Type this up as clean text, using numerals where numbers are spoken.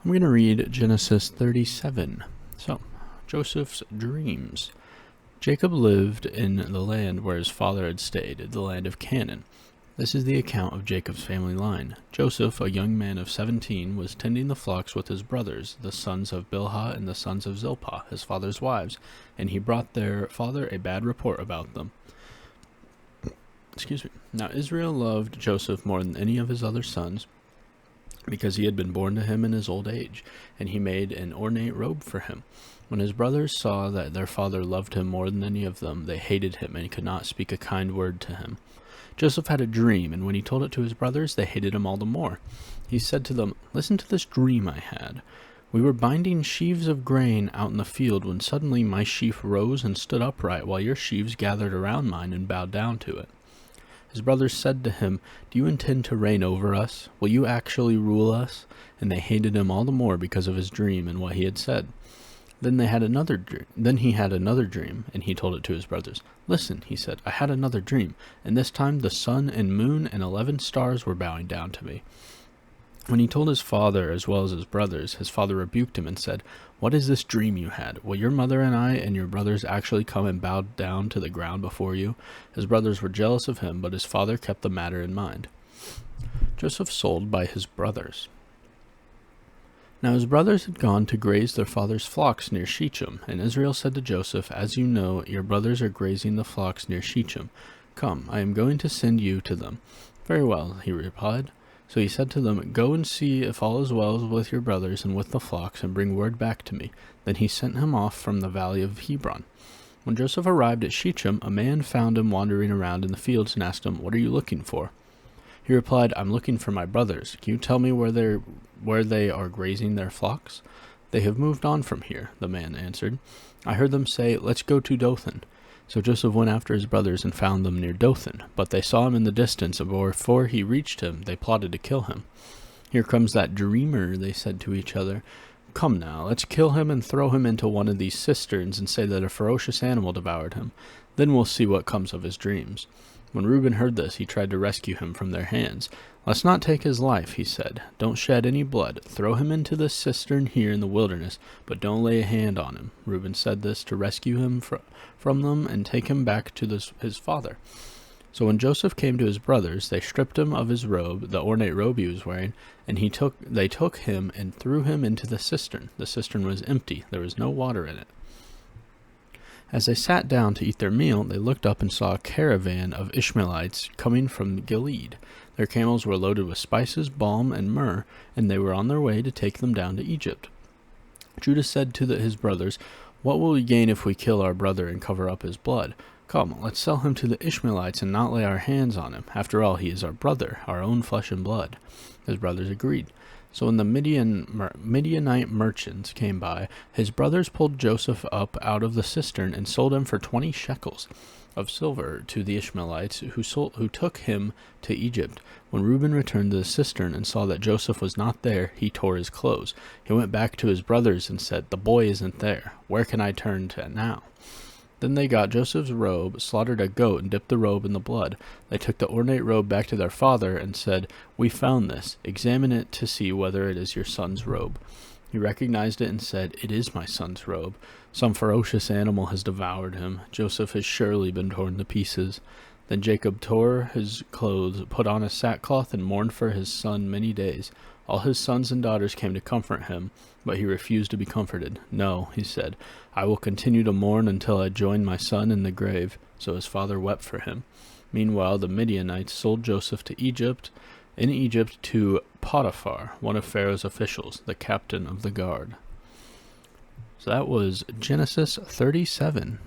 I'm going to read Genesis 37. So, Joseph's dreams. Jacob lived in the land where his father had stayed, the land of Canaan. This is the account of Jacob's family line. Joseph, a young man of 17, was tending the flocks with his brothers, the sons of Bilhah and the sons of Zilpah, his father's wives, and he brought their father a bad report about them. Now Israel loved Joseph more than any of his other sons, because he had been born to him in his old age, and he made an ornate robe for him. When his brothers saw that their father loved him more than any of them, they hated him and could not speak a kind word to him. Joseph had a dream, and when he told it to his brothers, they hated him all the more. He said to them, "Listen to this dream I had. We were binding sheaves of grain out in the field when suddenly my sheaf rose and stood upright, while your sheaves gathered around mine and bowed down to it." His brothers said to him, "Do you intend to reign over us? Will you actually rule us?" And they hated him all the more because of his dream and what he had said. Then he had another dream, and he told it to his brothers. "Listen," he said, "I had another dream, and this time the sun and moon and 11 stars were bowing down to me." When he told his father as well as his brothers, his father rebuked him and said, "What is this dream you had? Will your mother and I and your brothers actually come and bow down to the ground before you?" His brothers were jealous of him, but his father kept the matter in mind. Joseph sold by his brothers. Now his brothers had gone to graze their father's flocks near Shechem, and Israel said to Joseph, "As you know, your brothers are grazing the flocks near Shechem. Come, I am going to send you to them." "Very well," he replied. So he said to them, "Go and see if all is well with your brothers and with the flocks, and bring word back to me." Then he sent him off from the valley of Hebron. When Joseph arrived at Shechem, a man found him wandering around in the fields and asked him, "What are you looking for?" He replied, "I'm looking for my brothers. Can you tell me where they are grazing their flocks?" "They have moved on from here," the man answered. "I heard them say, 'Let's go to Dothan.'" So Joseph went after his brothers and found them near Dothan. But they saw him in the distance, and before he reached him, they plotted to kill him. "Here comes that dreamer," they said to each other. "Come now, let's kill him and throw him into one of these cisterns and say that a ferocious animal devoured him. Then we'll see what comes of his dreams." When Reuben heard this, he tried to rescue him from their hands. "Let's not take his life," he said. "Don't shed any blood. Throw him into this cistern here in the wilderness, but don't lay a hand on him." Reuben said this to rescue him from them and take him back to his father. So when Joseph came to his brothers, they stripped him of his robe, the ornate robe he was wearing, and they took him and threw him into the cistern. The cistern was empty. There was no water in it. As they sat down to eat their meal, they looked up and saw a caravan of Ishmaelites coming from Gilead. Their camels were loaded with spices, balm, and myrrh, and they were on their way to take them down to Egypt. Judah said to his brothers, "What will we gain if we kill our brother and cover up his blood? Come, let's sell him to the Ishmaelites and not lay our hands on him. After all, he is our brother, our own flesh and blood." His brothers agreed. So when the Midianite merchants came by, his brothers pulled Joseph up out of the cistern and sold him for 20 shekels of silver to the Ishmaelites, who took him to Egypt. When Reuben returned to the cistern and saw that Joseph was not there, he tore his clothes. He went back to his brothers and said, "The boy isn't there. Where can I turn to now?" Then they got Joseph's robe, slaughtered a goat, and dipped the robe in the blood. They took the ornate robe back to their father and said, "We found this. Examine it to see whether it is your son's robe." He recognized it and said, "It is my son's robe. Some ferocious animal has devoured him. Joseph has surely been torn to pieces." Then Jacob tore his clothes, put on a sackcloth, and mourned for his son many days. All his sons and daughters came to comfort him, but he refused to be comforted. "No," he said, "I will continue to mourn until I join my son in the grave." So his father wept for him. Meanwhile, the Midianites sold Joseph to Egypt to Potiphar, one of Pharaoh's officials, the captain of the guard. So that was Genesis 37.